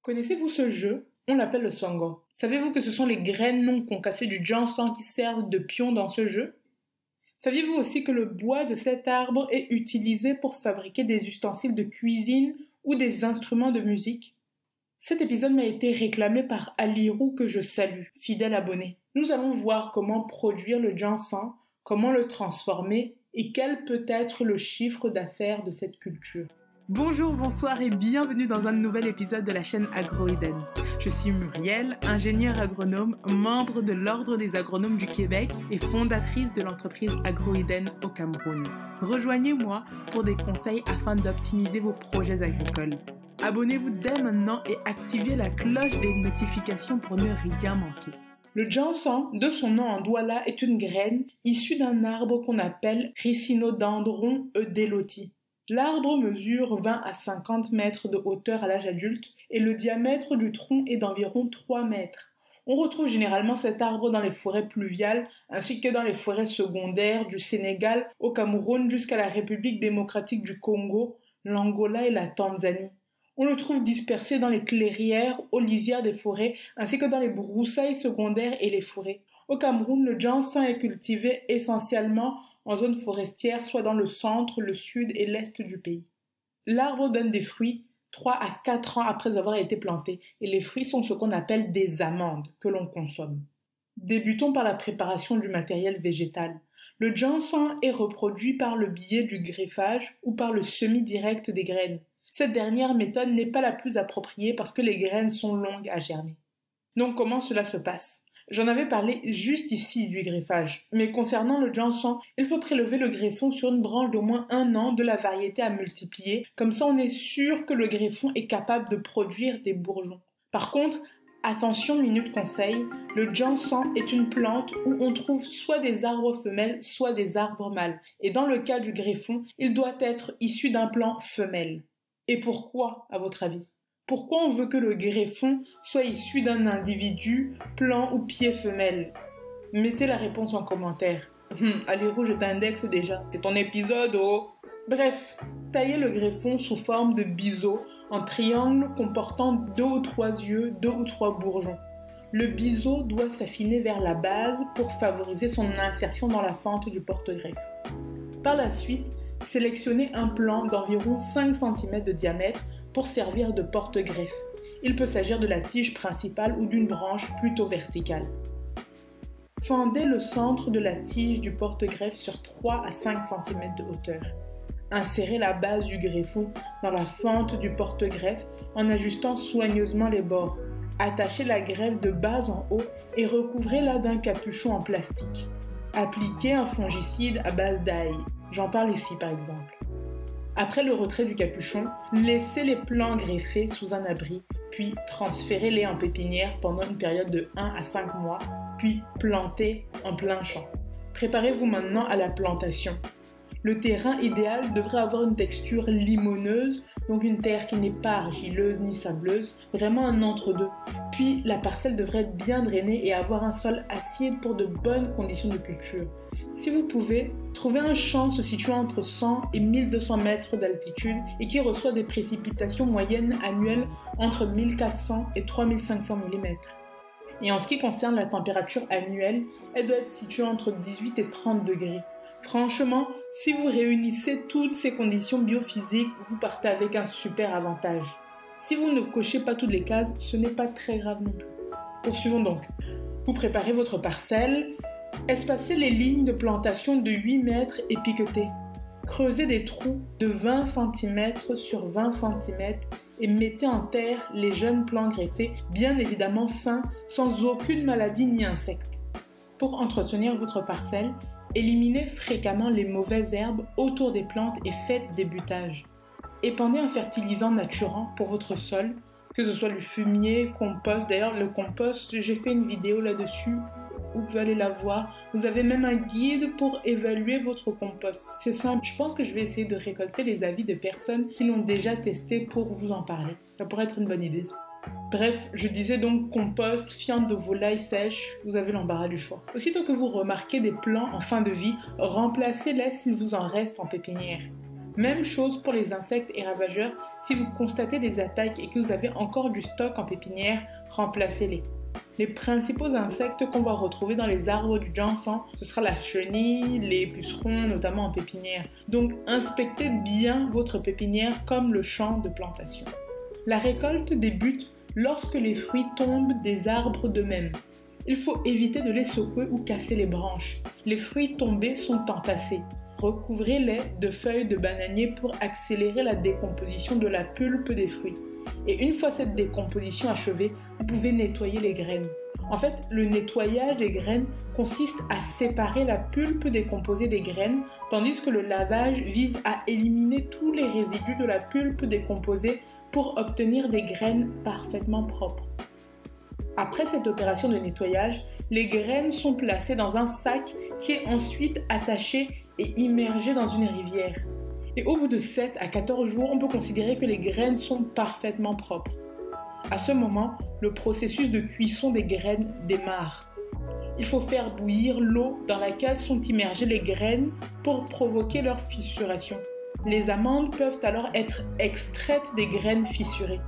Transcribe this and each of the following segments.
Connaissez-vous ce jeu? On l'appelle le songo. Savez-vous que ce sont les graines non concassées du ginseng qui servent de pion dans ce jeu? Saviez-vous aussi que le bois de cet arbre est utilisé pour fabriquer des ustensiles de cuisine ou des instruments de musique? Cet épisode m'a été réclamé par Alirou que je salue, fidèle abonné. Nous allons voir comment produire le ginseng, comment le transformer et quel peut être le chiffre d'affaires de cette culture. Bonjour, bonsoir et bienvenue dans un nouvel épisode de la chaîne Agro-Eden. Je suis Muriel, ingénieure agronome, membre de l'Ordre des agronomes du Québec et fondatrice de l'entreprise Agro-Eden au Cameroun. Rejoignez-moi pour des conseils afin d'optimiser vos projets agricoles. Abonnez-vous dès maintenant et activez la cloche des notifications pour ne rien manquer. Le ginseng, de son nom en douala, est une graine issue d'un arbre qu'on appelle Ricynodendron eudeloti. L'arbre mesure 20 à 50 mètres de hauteur à l'âge adulte et le diamètre du tronc est d'environ 3 mètres. On retrouve généralement cet arbre dans les forêts pluviales ainsi que dans les forêts secondaires du Sénégal au Cameroun jusqu'à la République démocratique du Congo, l'Angola et la Tanzanie. On le trouve dispersé dans les clairières, aux lisières des forêts ainsi que dans les broussailles secondaires et les forêts. Au Cameroun, le ginseng est cultivé essentiellement en zone forestière, soit dans le centre, le sud et l'est du pays. L'arbre donne des fruits 3 à 4 ans après avoir été planté et les fruits sont ce qu'on appelle des amandes que l'on consomme. Débutons par la préparation du matériel végétal. Le ginseng est reproduit par le biais du greffage ou par le semis direct des graines. Cette dernière méthode n'est pas la plus appropriée parce que les graines sont longues à germer. Donc comment cela se passe? J'en avais parlé juste ici du greffage, mais concernant le ginseng, il faut prélever le greffon sur une branche d'au moins 1 an de la variété à multiplier, comme ça on est sûr que le greffon est capable de produire des bourgeons. Par contre, attention minute conseil, le ginseng est une plante où on trouve soit des arbres femelles, soit des arbres mâles, et dans le cas du greffon, il doit être issu d'un plant femelle. Et pourquoi, à votre avis? Pourquoi on veut que le greffon soit issu d'un individu, plant ou pied femelle? Mettez la réponse en commentaire. Alirou, je t'indexe déjà. C'est ton épisode, oh! Bref, taillez le greffon sous forme de biseau en triangle comportant 2 ou 3 yeux, 2 ou 3 bourgeons. Le biseau doit s'affiner vers la base pour favoriser son insertion dans la fente du porte-greffe. Par la suite, sélectionnez un plant d'environ 5 cm de diamètre pour servir de porte-greffe. Il peut s'agir de la tige principale ou d'une branche plutôt verticale. Fendez le centre de la tige du porte-greffe sur 3 à 5 cm de hauteur. Insérez la base du greffon dans la fente du porte-greffe en ajustant soigneusement les bords. Attachez la greffe de bas en haut et recouvrez-la d'un capuchon en plastique. Appliquez un fongicide à base d'ail. J'en parle ici par exemple. Après le retrait du capuchon, laissez les plants greffés sous un abri, puis transférez-les en pépinière pendant une période de 1 à 5 mois, puis plantez en plein champ. Préparez-vous maintenant à la plantation. Le terrain idéal devrait avoir une texture limoneuse, donc une terre qui n'est pas argileuse ni sableuse, vraiment un entre-deux. Puis la parcelle devrait être bien drainée et avoir un sol acide pour de bonnes conditions de culture. Si vous pouvez, trouvez un champ se situant entre 100 et 1200 mètres d'altitude et qui reçoit des précipitations moyennes annuelles entre 1400 et 3500 mm. Et en ce qui concerne la température annuelle, elle doit être située entre 18 et 30 degrés. Franchement, si vous réunissez toutes ces conditions biophysiques, vous partez avec un super avantage. Si vous ne cochez pas toutes les cases, ce n'est pas très grave non plus. Poursuivons donc. Vous préparez votre parcelle. Espacez les lignes de plantation de 8 mètres et piquetez. Creusez des trous de 20 cm sur 20 cm et mettez en terre les jeunes plants greffés, bien évidemment sains, sans aucune maladie ni insecte. Pour entretenir votre parcelle, éliminez fréquemment les mauvaises herbes autour des plantes et faites des buttages. Épandez un fertilisant naturant pour votre sol, que ce soit du fumier, compost. D'ailleurs, le compost, j'ai fait une vidéo là-dessus. Vous pouvez aller la voir. Vous avez même un guide pour évaluer votre compost. C'est simple. Je pense que je vais essayer de récolter les avis des personnes qui l'ont déjà testé pour vous en parler. Ça pourrait être une bonne idée. Bref, je disais donc compost, fiente de volaille sèche, vous avez l'embarras du choix. Aussitôt que vous remarquez des plants en fin de vie, remplacez-les s'il vous en reste en pépinière. Même chose pour les insectes et ravageurs. Si vous constatez des attaques et que vous avez encore du stock en pépinière, remplacez-les. Les principaux insectes qu'on va retrouver dans les arbres du ginseng, ce sera la chenille, les pucerons, notamment en pépinière. Donc inspectez bien votre pépinière comme le champ de plantation. La récolte débute lorsque les fruits tombent des arbres d'eux-mêmes. Il faut éviter de les secouer ou casser les branches. Les fruits tombés sont entassés. Recouvrez-les de feuilles de bananier pour accélérer la décomposition de la pulpe des fruits. Et une fois cette décomposition achevée, vous pouvez nettoyer les graines. En fait, le nettoyage des graines consiste à séparer la pulpe décomposée des graines, tandis que le lavage vise à éliminer tous les résidus de la pulpe décomposée pour obtenir des graines parfaitement propres. Après cette opération de nettoyage, les graines sont placées dans un sac qui est ensuite attaché et immergé dans une rivière. Et au bout de 7 à 14 jours, on peut considérer que les graines sont parfaitement propres. À ce moment, le processus de cuisson des graines démarre. Il faut faire bouillir l'eau dans laquelle sont immergées les graines pour provoquer leur fissuration. Les amandes peuvent alors être extraites des graines fissurées.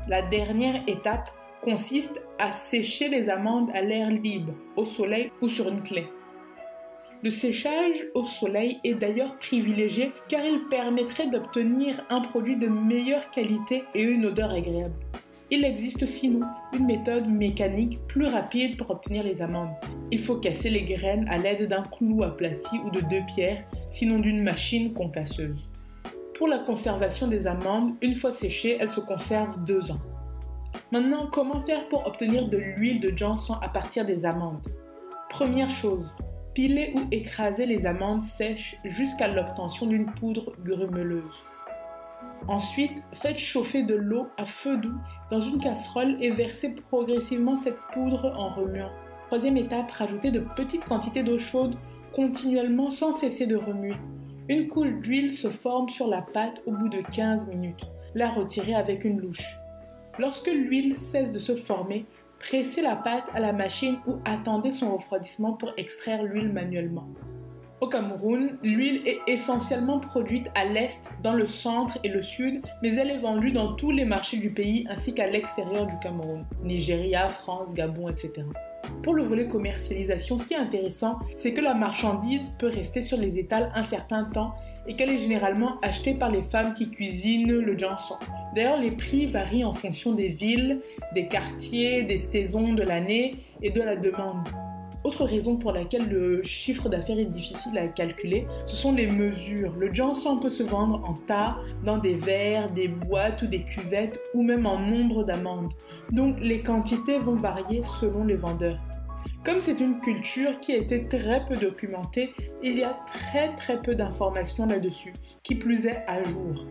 La dernière étape consiste à sécher les amandes à l'air libre, au soleil ou sur une claie. Le séchage au soleil est d'ailleurs privilégié car il permettrait d'obtenir un produit de meilleure qualité et une odeur agréable. Il existe sinon une méthode mécanique plus rapide pour obtenir les amandes. Il faut casser les graines à l'aide d'un clou aplati ou de 2 pierres, sinon d'une machine concasseuse. Pour la conservation des amandes, une fois séchées, elles se conservent 2 ans. Maintenant, comment faire pour obtenir de l'huile de ginseng à partir des amandes? Première chose, pilez ou écrasez les amandes sèches jusqu'à l'obtention d'une poudre grumeleuse. Ensuite, faites chauffer de l'eau à feu doux dans une casserole et versez progressivement cette poudre en remuant. Troisième étape, rajoutez de petites quantités d'eau chaude continuellement sans cesser de remuer. Une couche d'huile se forme sur la pâte au bout de 15 minutes. La retirez avec une louche. Lorsque l'huile cesse de se former, pressez la pâte à la machine ou attendez son refroidissement pour extraire l'huile manuellement. Au Cameroun, l'huile est essentiellement produite à l'est, dans le centre et le sud, mais elle est vendue dans tous les marchés du pays ainsi qu'à l'extérieur du Cameroun, Nigeria, France, Gabon, etc. Pour le volet commercialisation, ce qui est intéressant, c'est que la marchandise peut rester sur les étals un certain temps et qu'elle est généralement achetée par les femmes qui cuisinent le ginseng. D'ailleurs, les prix varient en fonction des villes, des quartiers, des saisons de l'année et de la demande. Autre raison pour laquelle le chiffre d'affaires est difficile à calculer, ce sont les mesures. Le ginseng peut se vendre en tas, dans des verres, des boîtes ou des cuvettes, ou même en nombre d'amandes. Donc les quantités vont varier selon les vendeurs. Comme c'est une culture qui a été très peu documentée, il y a très peu d'informations là-dessus, qui plus est à jour.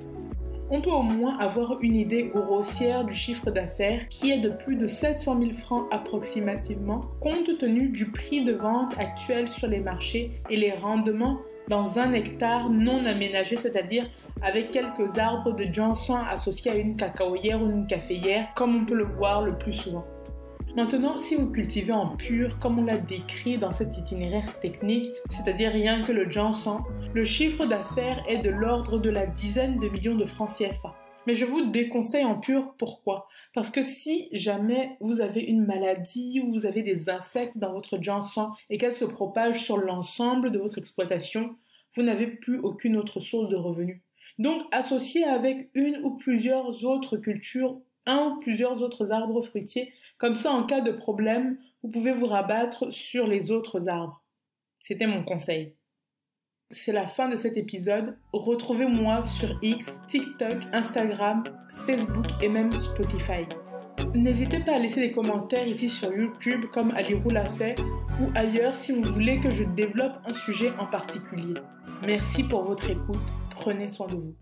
On peut au moins avoir une idée grossière du chiffre d'affaires qui est de plus de 700 000 francs approximativement, compte tenu du prix de vente actuel sur les marchés et les rendements dans 1 hectare non aménagé, c'est-à-dire avec quelques arbres de ginseng associés à une cacaoyère ou une caféière, comme on peut le voir le plus souvent. Maintenant, si vous cultivez en pur, comme on l'a décrit dans cet itinéraire technique, c'est-à-dire rien que le ginseng, le chiffre d'affaires est de l'ordre de la dizaine de millions de francs CFA. Mais je vous déconseille en pur, pourquoi? Parce que si jamais vous avez une maladie ou vous avez des insectes dans votre ginseng et qu'elles se propagent sur l'ensemble de votre exploitation, vous n'avez plus aucune autre source de revenus. Donc, associez avec une ou plusieurs autres cultures, un ou plusieurs autres arbres fruitiers. Comme ça, en cas de problème, vous pouvez vous rabattre sur les autres arbres. C'était mon conseil. C'est la fin de cet épisode. Retrouvez-moi sur X, TikTok, Instagram, Facebook et même Spotify. N'hésitez pas à laisser des commentaires ici sur YouTube comme Alirou l'a fait ou ailleurs si vous voulez que je développe un sujet en particulier. Merci pour votre écoute. Prenez soin de vous.